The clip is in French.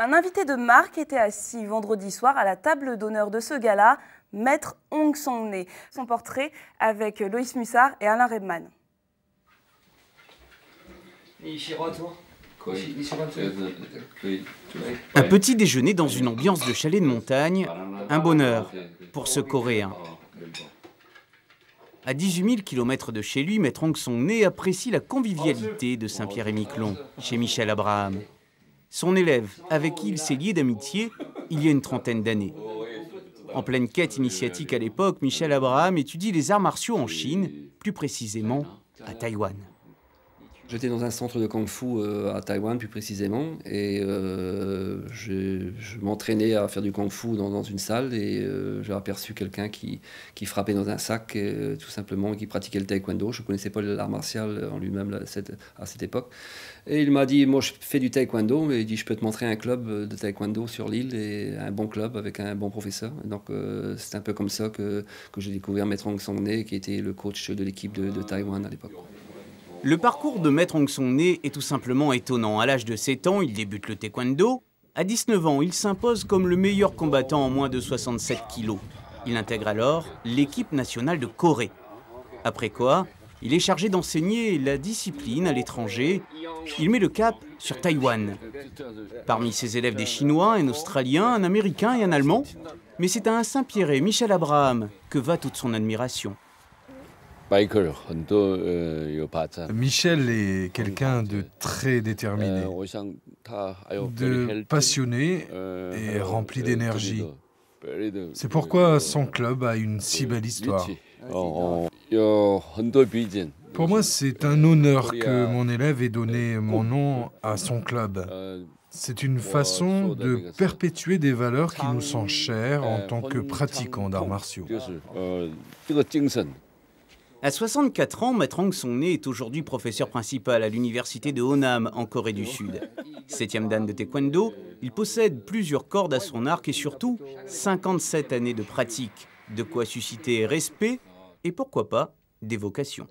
Un invité de marque était assis vendredi soir à la table d'honneur de ce gala, Maître Hong Song-ne. Son portrait avec Loïs Mussard et Alain Redman. Un petit déjeuner dans une ambiance de chalet de montagne, un bonheur pour ce Coréen. À 18 000 km de chez lui, Maître Hong Song-ne apprécie la convivialité de Saint-Pierre-et-Miquelon, chez Michel Abraham. Son élève, avec qui il s'est lié d'amitié il y a une trentaine d'années. En pleine quête initiatique à l'époque, Michel Abraham étudie les arts martiaux en Chine, plus précisément à Taïwan. J'étais dans un centre de kung-fu à Taïwan, plus précisément, et je m'entraînais à faire du kung-fu dans une salle, et j'ai aperçu quelqu'un qui frappait dans un sac, tout simplement, et qui pratiquait le taekwondo. Je ne connaissais pas l'art martial en lui-même à cette époque. Et il m'a dit, moi je fais du taekwondo, mais il dit, je peux te montrer un club de taekwondo sur l'île, et un bon club avec un bon professeur. Et donc c'est un peu comme ça que j'ai découvert Maître Hong Song-ne, qui était le coach de l'équipe de Taïwan à l'époque. Le parcours de Maître Hong Song-ne est tout simplement étonnant. À l'âge de 7 ans, il débute le taekwondo. À 19 ans, il s'impose comme le meilleur combattant en moins de 67 kilos. Il intègre alors l'équipe nationale de Corée. Après quoi, il est chargé d'enseigner la discipline à l'étranger. Il met le cap sur Taïwan. Parmi ses élèves des Chinois, un Australien, un Américain et un Allemand. Mais c'est à un Saint-Pierre, Michel Abraham, que va toute son admiration. Michel est quelqu'un de très déterminé, de passionné et rempli d'énergie. C'est pourquoi son club a une si belle histoire. Pour moi, c'est un honneur que mon élève ait donné mon nom à son club. C'est une façon de perpétuer des valeurs qui nous sont chères en tant que pratiquants d'arts martiaux. À 64 ans, Maître Hong Song-ne est aujourd'hui professeur principal à l'université de Honam, en Corée du Sud. 7e dan de taekwondo, il possède plusieurs cordes à son arc et surtout 57 années de pratique. De quoi susciter respect et pourquoi pas des vocations.